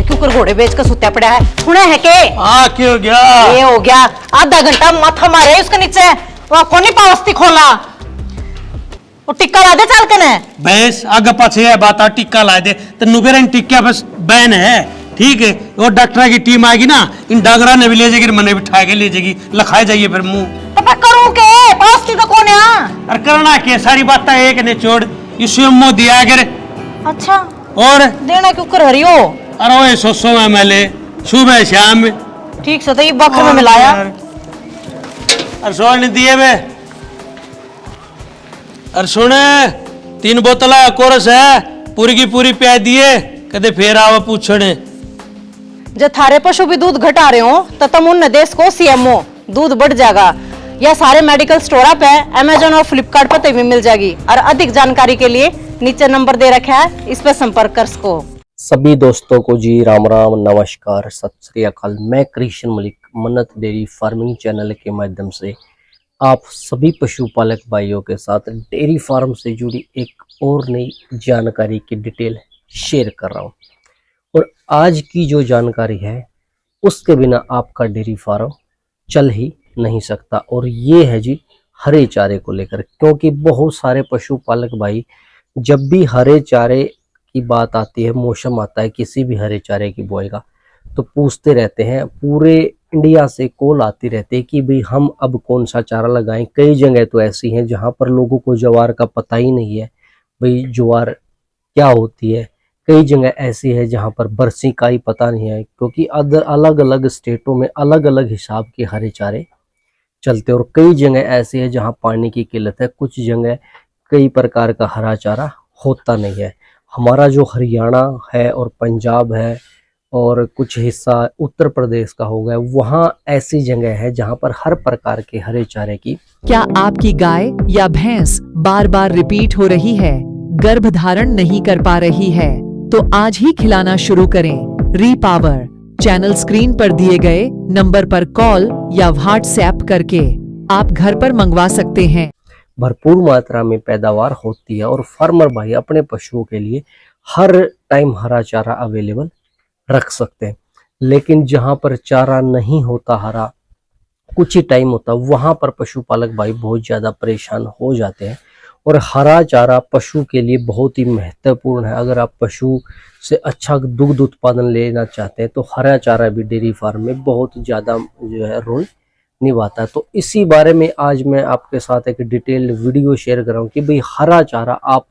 क्यों कर घोड़े बेच कर सुत्या पड़ा है? सुने है के क्या हो गया? ये हो गया आधा घंटा माथा मारे उसके नीचे, वहां कोनी पावस्ती खोला वो टिक्का ला दे चल के ने बस आगे पाछे है बात, टिक्का ला दे तो नुबेरन टिक्का बस बैन है, ठीक है। और डॉक्टर की टीम आएगी ना, इन डागरा ने भी ले जाएगी, मने बिठा के ले जाएगी, लखाए जाइए फिर मुंह। तो मैं करूं के पावस्ती तो कौन है? और करना के सारी बातें एक ने छोड़, ये स्वयं मोदी आ गए। अच्छा और देना क्यों कर हरियो? अरे वो 100 ML सुबह शाम में, ठीक से तो ये बकर में मिलाया और सोने दिए वे। और सुने 3 बोतला कोरस है, पूरी की पूरी प्याज दिए, कदे फेर आवा पूछने। जब थारे पशु भी दूध घटा रहे हो तो तुम उन देश को सीएमओ दूध बढ़ जाएगा। यह सारे मेडिकल स्टोर पे अमेजोन और फ्लिपकार्ट पर भी मिल जाएगी। और अधिक जानकारी के लिए नीचे नंबर दे रखा है, इस पर संपर्क कर सको। सभी दोस्तों को जी राम राम, नमस्कार, सत श्री अकाल। मैं कृष्ण मलिक मन्नत डेयरी फार्मिंग चैनल के माध्यम से आप सभी पशुपालक भाइयों के साथ डेयरी फार्म से जुड़ी एक और नई जानकारी की डिटेल शेयर कर रहा हूं। और आज की जो जानकारी है उसके बिना आपका डेयरी फार्म चल ही नहीं सकता। और ये है जी हरे चारे को लेकर, क्योंकि बहुत सारे पशुपालक भाई जब भी हरे चारे की बात आती है, मौसम आता है किसी भी हरे चारे की बुआई का, तो पूछते रहते हैं, पूरे इंडिया से कॉल आती रहती है कि भाई हम अब कौन सा चारा लगाएं। कई जगह तो ऐसी हैं जहां पर लोगों को ज्वार का पता ही नहीं है, भाई ज्वार क्या होती है। कई जगह ऐसी है जहां पर बरसी का ही पता नहीं है, क्योंकि अलग अलग स्टेटों में अलग अलग हिसाब के हरे चारे चलते। और कई जगह ऐसी है जहां पानी की किल्लत है, कुछ जगह कई प्रकार का हरा चारा होता नहीं है। हमारा जो हरियाणा है और पंजाब है और कुछ हिस्सा उत्तर प्रदेश का हो गया, वहाँ ऐसी जगह है जहाँ पर हर प्रकार के हरे चारे की। क्या आपकी गाय या भैंस बार बार रिपीट हो रही है, गर्भधारण नहीं कर पा रही है, तो आज ही खिलाना शुरू करें रीपावर। चैनल स्क्रीन पर दिए गए नंबर पर कॉल या व्हाट्सएप करके आप घर पर मंगवा सकते हैं। भरपूर मात्रा में पैदावार होती है और फार्मर भाई अपने पशुओं के लिए हर टाइम हरा चारा अवेलेबल रख सकते हैं। लेकिन जहां पर चारा नहीं होता हरा, कुछ ही टाइम होता, वहां पर पशुपालक भाई बहुत ज्यादा परेशान हो जाते हैं। और हरा चारा पशु के लिए बहुत ही महत्वपूर्ण है। अगर आप पशु से अच्छा दुग्ध उत्पादन लेना चाहते हैं तो हरा चारा भी डेयरी फार्म में बहुत ज्यादा जो है रोल निभाता है। तो इसी बारे में आज मैं आपके साथ एक डिटेल्ड वीडियो शेयर कर रहा हूँ कि भाई हरा चारा आप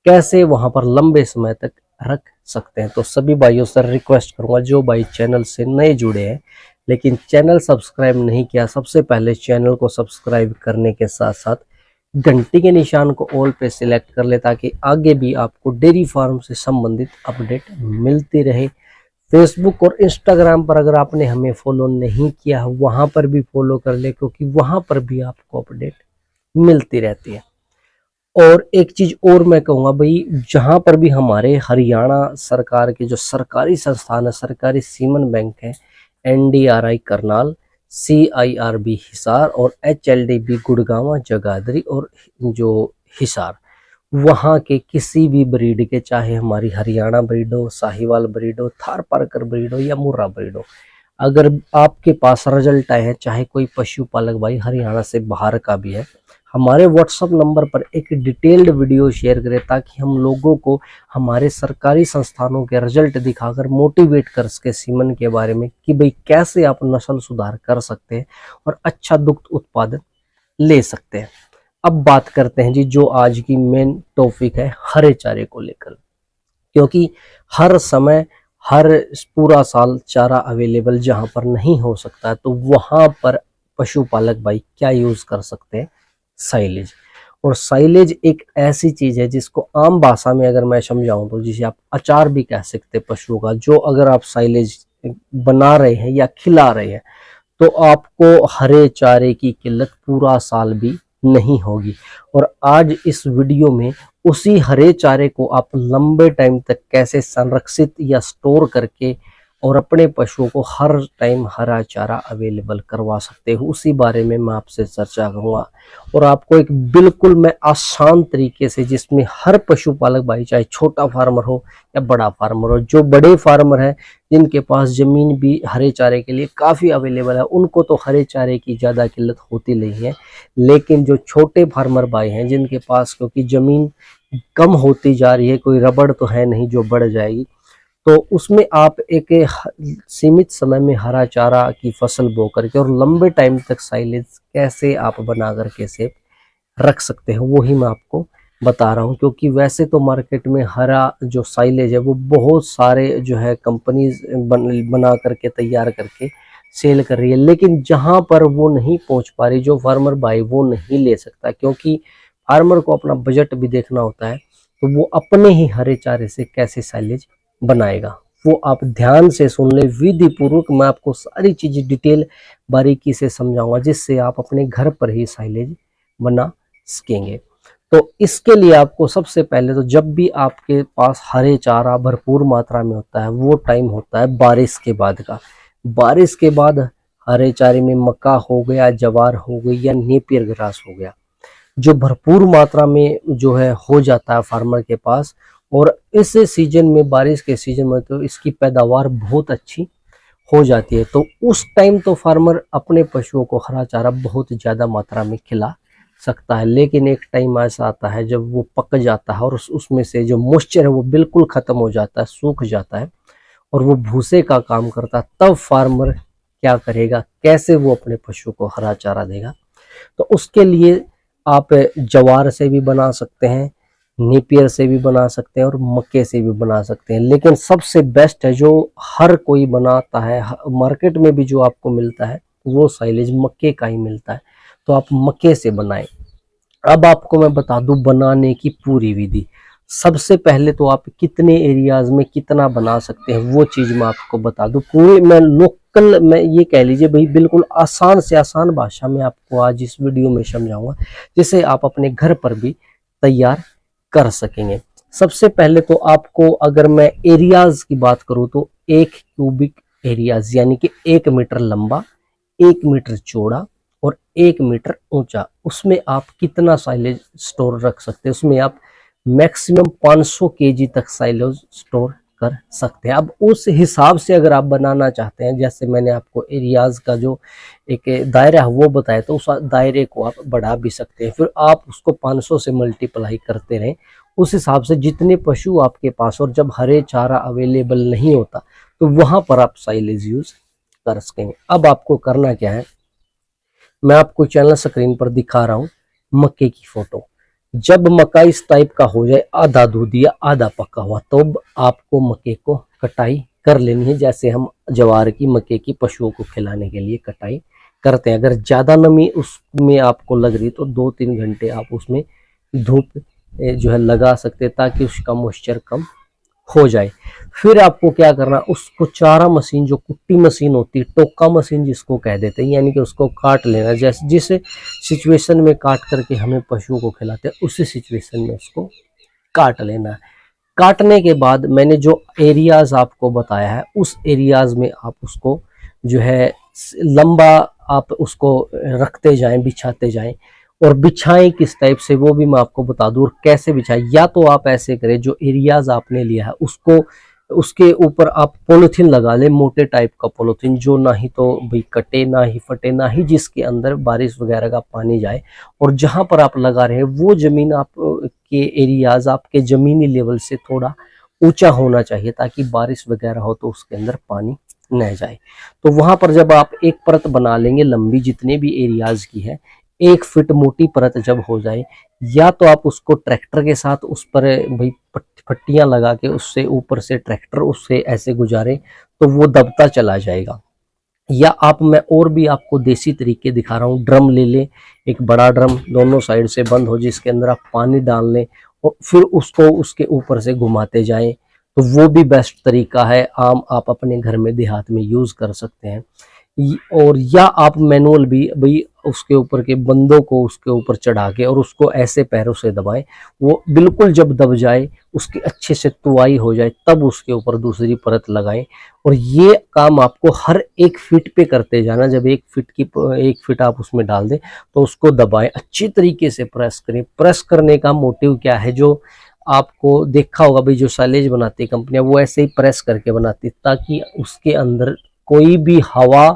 कैसे वहां पर लंबे समय तक रख सकते हैं। तो सभी भाइयों से रिक्वेस्ट करूंगा, जो भाई चैनल से नए जुड़े हैं लेकिन चैनल सब्सक्राइब नहीं किया, सबसे पहले चैनल को सब्सक्राइब करने के साथ साथ घंटी के निशान को ऑल पे सिलेक्ट कर ले, ताकि आगे भी आपको डेयरी फार्म से संबंधित अपडेट मिलती रहे। फेसबुक और इंस्टाग्राम पर अगर आपने हमें फॉलो नहीं किया है, वहां पर भी फॉलो कर ले, क्योंकि वहां पर भी आपको अपडेट मिलती रहती है। और एक चीज और मैं कहूँगा भाई, जहां पर भी हमारे हरियाणा सरकार के जो सरकारी संस्थान है, सरकारी सीमन बैंक है, NDRI करनाल, CIRB हिसार और HLDB गुड़गांव जगाधरी और जो हिसार, वहाँ के किसी भी ब्रीड के, चाहे हमारी हरियाणा ब्रीड हो, साहिवाल ब्रीड हो, थार पारकर ब्रीड हो या मुर्रा ब्रीड हो, अगर आपके पास रिजल्ट आए हैं, चाहे कोई पशुपालक भाई हरियाणा से बाहर का भी है, हमारे व्हाट्सएप नंबर पर एक डिटेल्ड वीडियो शेयर करें, ताकि हम लोगों को हमारे सरकारी संस्थानों के रिजल्ट दिखाकर मोटिवेट कर सके सीमन के बारे में कि भाई कैसे आप नस्ल सुधार कर सकते हैं और अच्छा दुग्ध उत्पादन ले सकते हैं। अब बात करते हैं जी जो आज की मेन टॉपिक है हरे चारे को लेकर, क्योंकि हर समय हर पूरा साल चारा अवेलेबल जहां पर नहीं हो सकता है, तो वहां पर पशुपालक भाई क्या यूज कर सकते हैं, साइलेज। और साइलेज एक ऐसी चीज है जिसको आम भाषा में अगर मैं समझाऊं तो जिसे आप अचार भी कह सकते हैं पशुओं का, जो अगर आप साइलेज बना रहे हैं या खिला रहे हैं तो आपको हरे चारे की किल्लत पूरा साल भी नहीं होगी। और आज इस वीडियो में उसी हरे चारे को आप लंबे टाइम तक कैसे संरक्षित या स्टोर करके और अपने पशुओं को हर टाइम हरा चारा अवेलेबल करवा सकते हो, उसी बारे में मैं आपसे चर्चा करूंगा। और आपको एक बिल्कुल मैं आसान तरीके से, जिसमें हर पशुपालक भाई, चाहे छोटा फार्मर हो या बड़ा फार्मर हो, जो बड़े फार्मर है जिनके पास जमीन भी हरे चारे के लिए काफ़ी अवेलेबल है, उनको तो हरे चारे की ज़्यादा किल्लत होती नहीं है। लेकिन जो छोटे फार्मर भाई हैं जिनके पास, क्योंकि ज़मीन कम होती जा रही है, कोई रबड़ तो है नहीं जो बढ़ जाएगी, तो उसमें आप एक सीमित समय में हरा चारा की फसल बो करके और लंबे टाइम तक साइलेज कैसे आप बना कर कैसे रख सकते हैं, वो ही मैं आपको बता रहा हूँ। क्योंकि वैसे तो मार्केट में हरा जो साइलेज है वो बहुत सारे जो है कंपनीज बना करके तैयार करके सेल कर रही है, लेकिन जहाँ पर वो नहीं पहुँच पा रही, जो फार्मर भाई वो नहीं ले सकता, क्योंकि फार्मर को अपना बजट भी देखना होता है, तो वो अपने ही हरे चारे से कैसे साइलेज बनाएगा, वो आप ध्यान से सुन ले, विधि पूर्वक मैं आपको सारी चीजें डिटेल बारीकी से समझाऊंगा, जिससे आप अपने घर पर ही साइलेज बना सकेंगे। तो इसके लिए आपको सबसे पहले तो, जब भी आपके पास हरे चारा भरपूर मात्रा में होता है, वो टाइम होता है बारिश के बाद का। बारिश के बाद हरे चारे में मक्का हो गया, जवार हो गई या नेपियर ग्रास हो गया, जो भरपूर मात्रा में जो है हो जाता है फार्मर के पास। और इस सीजन में, बारिश के सीजन में, तो इसकी पैदावार बहुत अच्छी हो जाती है। तो उस टाइम तो फार्मर अपने पशुओं को हरा चारा बहुत ज़्यादा मात्रा में खिला सकता है। लेकिन एक टाइम ऐसा आता है जब वो पक जाता है और उसमें से जो मॉइस्चर है वो बिल्कुल ख़त्म हो जाता है, सूख जाता है और वो भूसे का काम करता है। तब फार्मर क्या करेगा, कैसे वो अपने पशु को हरा चारा देगा? तो उसके लिए आप जवार से भी बना सकते हैं, नेपियर से भी बना सकते हैं और मक्के से भी बना सकते हैं। लेकिन सबसे बेस्ट है जो हर कोई बनाता है, मार्केट में भी जो आपको मिलता है वो साइलेज मक्के का ही मिलता है, तो आप मक्के से बनाएं। अब आपको मैं बता दूं बनाने की पूरी विधि। सबसे पहले तो आप कितने एरियाज में कितना बना सकते हैं वो चीज़ मैं आपको बता दूं। पूरे मैं लोकल में ये कह लीजिए भाई, बिल्कुल आसान से आसान भाषा में आपको आज इस वीडियो में समझाऊंगा, जिसे आप अपने घर पर भी तैयार कर सकेंगे। सबसे पहले तो आपको, अगर मैं एरियाज की बात करूं, तो 1 क्यूबिक एरियाज, यानी कि 1 मीटर लंबा, 1 मीटर चौड़ा और 1 मीटर ऊंचा, उसमें आप कितना साइलेज स्टोर रख सकते हैं? उसमें आप मैक्सिमम 500 केजी तक साइलेज स्टोर कर सकते हैं। अब उस हिसाब से अगर आप बनाना चाहते हैं, जैसे मैंने आपको एरियाज का जो एक दायरा है वो बताया, तो उस दायरे को आप बढ़ा भी सकते हैं। फिर आप उसको 500 से मल्टीप्लाई करते रहें, उस हिसाब से जितने पशु आपके पास, और जब हरे चारा अवेलेबल नहीं होता तो वहां पर आप साइलेज यूज कर सकेंगे। अब आपको करना क्या है, मैं आपको चैनल स्क्रीन पर दिखा रहा हूँ मक्के की फोटो। जब मक्का इस टाइप का हो जाए, आधा दूध या आधा पका हुआ, तो आपको मक्के को कटाई कर लेनी है, जैसे हम जवार की, मक्के की पशुओं को खिलाने के लिए कटाई करते हैं। अगर ज़्यादा नमी उसमें आपको लग रही तो 2-3 घंटे आप उसमें धूप जो है लगा सकते हैं, ताकि उसका मॉइस्चर कम हो जाए। फिर आपको क्या करना, उसको चारा मशीन, जो कुट्टी मशीन होती है, टोका मशीन जिसको कह देते हैं, यानी कि उसको काट लेना। जैसे जिस सिचुएशन में काट करके हमें पशुओं को खिलाते हैं, उसी सिचुएशन में उसको काट लेना है। काटने के बाद मैंने जो एरियाज आपको बताया है, उस एरियाज में आप उसको जो है लंबा आप उसको रखते जाएं, बिछाते जाएं। और बिछाएं किस टाइप से वो भी मैं आपको बता दूं, और कैसे बिछाएं। या तो आप ऐसे करें, जो एरियाज आपने लिया है उसको, उसके ऊपर आप पॉलिथीन लगा लें, मोटे टाइप का पॉलिथीन, जो ना ही तो भाई कटे, ना ही फटे, ना ही जिसके अंदर बारिश वगैरह का पानी जाए। और जहां पर आप लगा रहे हैं वो जमीन, आप के एरियाज आपके जमीनी लेवल से थोड़ा ऊंचा होना चाहिए, ताकि बारिश वगैरह हो तो उसके अंदर पानी न जाए। तो वहां पर जब आप एक परत बना लेंगे लंबी, जितने भी एरियाज की है, 1 फीट मोटी परत जब हो जाए, या तो आप उसको ट्रैक्टर के साथ उस पर भाई पट्टियां लगा के उससे ऊपर से ट्रैक्टर उससे ऐसे गुजारे तो वो दबता चला जाएगा। या आप, मैं और भी आपको देसी तरीके दिखा रहा हूँ, ड्रम ले लें, एक बड़ा ड्रम दोनों साइड से बंद हो, जिसके अंदर आप पानी डाल लें और फिर उसको उसके ऊपर से घुमाते जाएं, तो वो भी बेस्ट तरीका है। आम आप अपने घर में देहात में यूज़ कर सकते हैं। और या आप मैनुअल भी भाई उसके ऊपर के बंदों को उसके ऊपर चढ़ा के और उसको ऐसे पैरों से दबाएं, वो बिल्कुल जब दब जाए, उसकी अच्छे से तुआई हो जाए, तब उसके ऊपर दूसरी परत लगाएं। और ये काम आपको हर एक फिट पे करते जाना। जब एक फिट आप उसमें डाल दें तो उसको दबाएं, अच्छी तरीके से प्रेस करें। प्रेस करने का मोटिव क्या है, जो आपको देखा होगा भाई जो साइलेज बनाती कंपनियां वो ऐसे ही प्रेस करके बनाती, ताकि उसके अंदर कोई भी हवा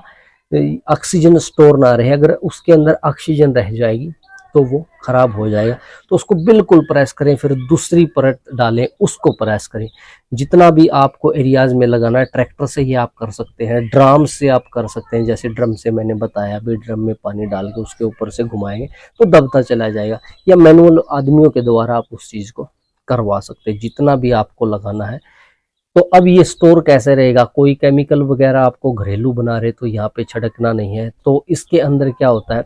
ऑक्सीजन स्टोर ना रहे। अगर उसके अंदर ऑक्सीजन रह जाएगी तो वो खराब हो जाएगा। तो उसको बिल्कुल प्रेस करें, फिर दूसरी परत डालें, उसको प्रेस करें। जितना भी आपको एरियाज में लगाना है, ट्रैक्टर से ही आप कर सकते हैं, ड्रम से आप कर सकते हैं। जैसे ड्रम से मैंने बताया भी, ड्रम में पानी डाल के उसके ऊपर से घुमाएंगे तो दबता चला जाएगा, या मैनुअल आदमियों के द्वारा आप उस चीज को करवा सकते हैं, जितना भी आपको लगाना है। तो अब ये स्टोर कैसे रहेगा, कोई केमिकल वगैरह आपको घरेलू बना रहे तो यहाँ पे छिड़कना नहीं है। तो इसके अंदर क्या होता है,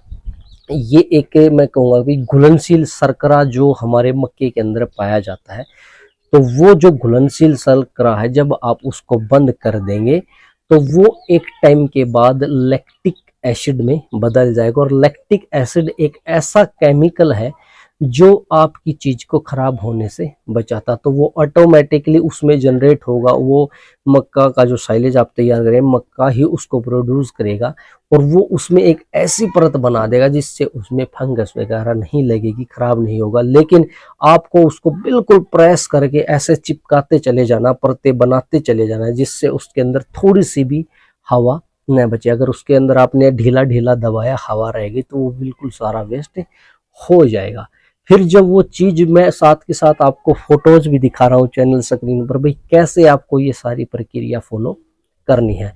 ये एक मैं कहूँगा कि घुलनशील शर्करा जो हमारे मक्के के अंदर पाया जाता है, तो वो जो घुलनशील शर्करा है जब आप उसको बंद कर देंगे तो वो एक टाइम के बाद लैक्टिक एसिड में बदल जाएगा। और लैक्टिक एसिड एक ऐसा केमिकल है जो आपकी चीज को खराब होने से बचाता, तो वो ऑटोमेटिकली उसमें जनरेट होगा। वो मक्का का जो साइलेज आप तैयार करें, मक्का ही उसको प्रोड्यूस करेगा और वो उसमें एक ऐसी परत बना देगा जिससे उसमें फंगस वगैरह नहीं लगेगी, खराब नहीं होगा। लेकिन आपको उसको बिल्कुल प्रेस करके ऐसे चिपकाते चले जाना, परतें बनाते चले जाना, जिससे उसके अंदर थोड़ी सी भी हवा न बचे। अगर उसके अंदर आपने ढीला ढीला दबाया, हवा रहेगी तो वो बिल्कुल सारा वेस्ट हो जाएगा। फिर जब वो चीज मैं साथ के साथ आपको फोटोज भी दिखा रहा हूँ चैनल स्क्रीन पर, भाई कैसे आपको ये सारी प्रक्रिया फॉलो करनी है।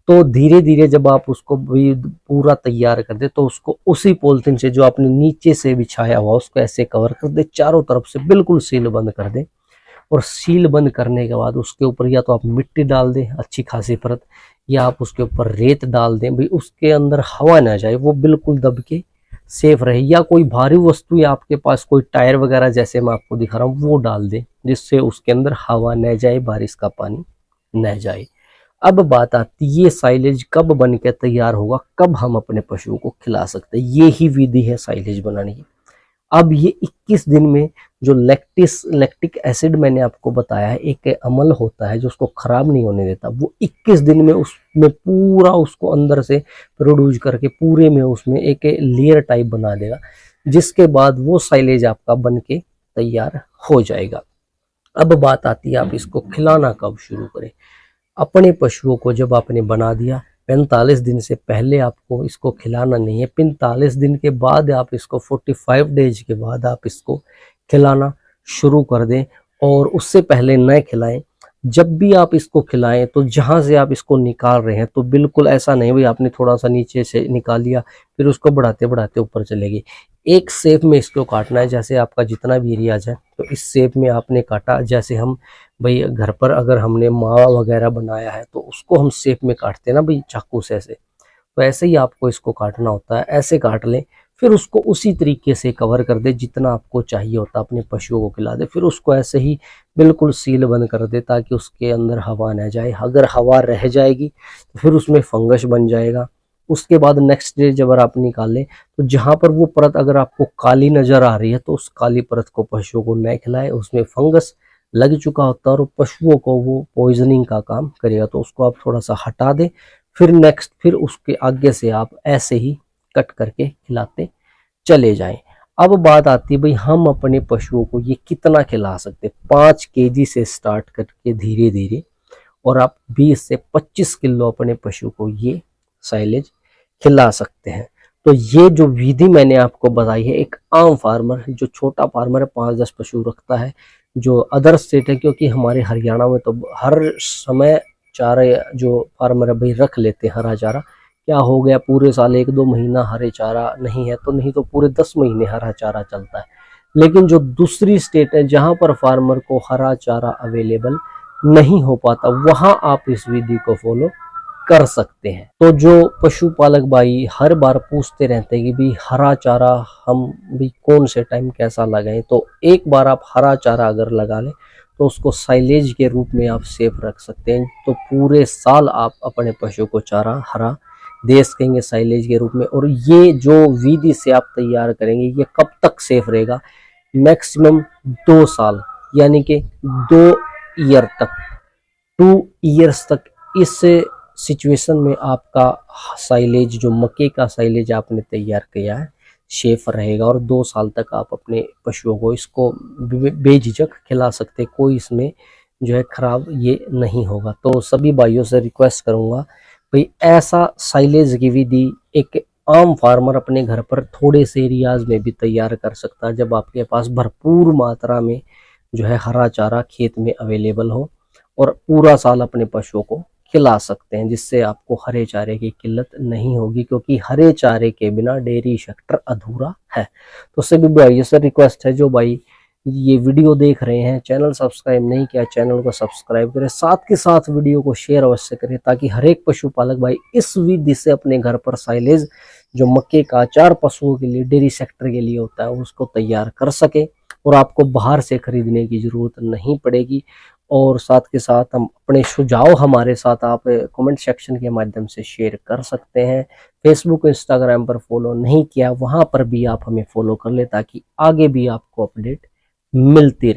तो धीरे धीरे जब आप उसको भी पूरा तैयार कर दे तो उसको उसी पॉलिथीन से जो आपने नीचे से बिछाया हुआ उसको ऐसे कवर कर दे, चारों तरफ से बिल्कुल सील बंद कर दे। और सील बंद करने के बाद उसके ऊपर या तो आप मिट्टी डाल दें अच्छी खासी परत, या आप उसके ऊपर रेत डाल दें, भाई उसके अंदर हवा ना जाए, वो बिल्कुल दब के सेफ रहे। या कोई भारी वस्तु या आपके पास कोई टायर वगैरह जैसे मैं आपको दिखा रहा हूँ वो डाल दें, जिससे उसके अंदर हवा न जाए, बारिश का पानी न जाए। अब बात आती है ये साइलेज कब बन के तैयार होगा, कब हम अपने पशुओं को खिला सकते हैं। ये ही विधि है साइलेज बनाने की। अब ये 21 दिन में जो लैक्टिक एसिड मैंने आपको बताया है, एक अमल होता है जो उसको खराब नहीं होने देता, वो 21 दिन में उसमें पूरा उसको अंदर से प्रोड्यूस करके पूरे में उसमें एक लेयर टाइप बना देगा, जिसके बाद वो साइलेज आपका बन के तैयार हो जाएगा। अब बात आती है आप इसको खिलाना कब शुरू करें। अपने पशुओं को जब आपने बना दिया, 45 दिन से पहले आपको इसको खिलाना नहीं है। 45 दिन के बाद आप इसको 45 डेज के बाद आप इसको खिलाना शुरू कर दें, और उससे पहले न खिलाएं। जब भी आप इसको खिलाएं तो जहां से आप इसको निकाल रहे हैं तो बिल्कुल ऐसा नहीं भाई आपने थोड़ा सा नीचे से निकाल लिया फिर उसको बढ़ाते बढ़ाते ऊपर चलेगी। एक शेप में इसको काटना है, जैसे आपका जितना भी एरिया है तो इस शेप में आपने काटा। जैसे हम भाई घर पर अगर हमने मावा वगैरह बनाया है तो उसको हम शेप में काटते हैं ना भाई चाकू से ऐसे, तो ऐसे ही आपको इसको काटना होता है। ऐसे काट लें, फिर उसको उसी तरीके से कवर कर दे जितना आपको चाहिए होता, अपने पशुओं को खिला दे। फिर उसको ऐसे ही बिल्कुल सील बंद कर दे ताकि उसके अंदर हवा न जाए। अगर हवा रह जाएगी तो फिर उसमें फंगस बन जाएगा। उसके बाद नेक्स्ट डे जब आप निकालें तो जहाँ पर वो परत अगर आपको काली नजर आ रही है तो उस काली परत को पशुओं को न खिलाए, उसमें फंगस लग चुका होता है और पशुओं को वो पॉइजनिंग का काम करेगा, तो उसको आप थोड़ा सा हटा दें। फिर उसके आगे से आप ऐसे ही कट करके खिलाते चले जाएं। अब बात आती है भाई हम अपने पशुओं को ये कितना खिला सकते। 5 केजी से स्टार्ट करके धीरे धीरे और आप 20 से 25 किलो अपने पशु को ये साइलेज खिला सकते हैं। तो ये जो विधि मैंने आपको बताई है, एक आम फार्मर जो छोटा फार्मर है 5-10 पशु रखता है, जो अदर स्टेट है, क्योंकि हमारे हरियाणा में तो हर समय चारा जो फार्मर है भाई रख लेते हैं हरा चारा। क्या हो गया पूरे साल 1-2 महीना हरे चारा नहीं है तो नहीं तो पूरे 10 महीने हरा चारा चलता है। लेकिन जो दूसरी स्टेट है जहां पर फार्मर को हरा चारा अवेलेबल नहीं हो पाता, वहां आप इस विधि को फॉलो कर सकते हैं। तो जो पशुपालक भाई हर बार पूछते रहते हैं कि भाई हरा चारा हम भी कौन से टाइम कैसा लगाएं, तो एक बार आप हरा चारा अगर लगा लें तो उसको साइलेज के रूप में आप सेफ रख सकते हैं। तो पूरे साल आप अपने पशु को चारा हरा देश कहेंगे साइलेज के रूप में। और ये जो विधि से आप तैयार करेंगे ये कब तक सेफ रहेगा, मैक्सिमम 2 साल यानी कि 2 ईयर तक, 2 ईयर्स तक इस सिचुएशन में आपका साइलेज, जो मक्के का साइलेज आपने तैयार किया है, सेफ रहेगा। और 2 साल तक आप अपने पशुओं को इसको बेझिझक खिला सकते, कोई इसमें जो है खराब ये नहीं होगा। तो सभी भाइयों से रिक्वेस्ट करूंगा भाई ऐसा साइलेज की विधि एक आम फार्मर अपने घर पर थोड़े से एरियाज में भी तैयार कर सकता है, जब आपके पास भरपूर मात्रा में जो है हरा चारा खेत में अवेलेबल हो, और पूरा साल अपने पशुओं को खिला सकते हैं, जिससे आपको हरे चारे की किल्लत नहीं होगी, क्योंकि हरे चारे के बिना डेयरी सेक्टर अधूरा है। तो सभी भाइयों से रिक्वेस्ट है, जो भाई ये वीडियो देख रहे हैं, चैनल सब्सक्राइब नहीं किया, चैनल को सब्सक्राइब करें, साथ के साथ वीडियो को शेयर अवश्य करें, ताकि हर एक पशुपालक भाई इस विधि से अपने घर पर साइलेज, जो मक्के का अचार पशुओं के लिए डेयरी सेक्टर के लिए होता है, उसको तैयार कर सके और आपको बाहर से खरीदने की जरूरत नहीं पड़ेगी। और साथ के साथ हम अपने सुझाव हमारे साथ आप कमेंट सेक्शन के माध्यम से शेयर कर सकते हैं। फेसबुक इंस्टाग्राम पर फॉलो नहीं किया, वहां पर भी आप हमें फॉलो कर ले, ताकि आगे भी आपको अपडेट मिलती रहे।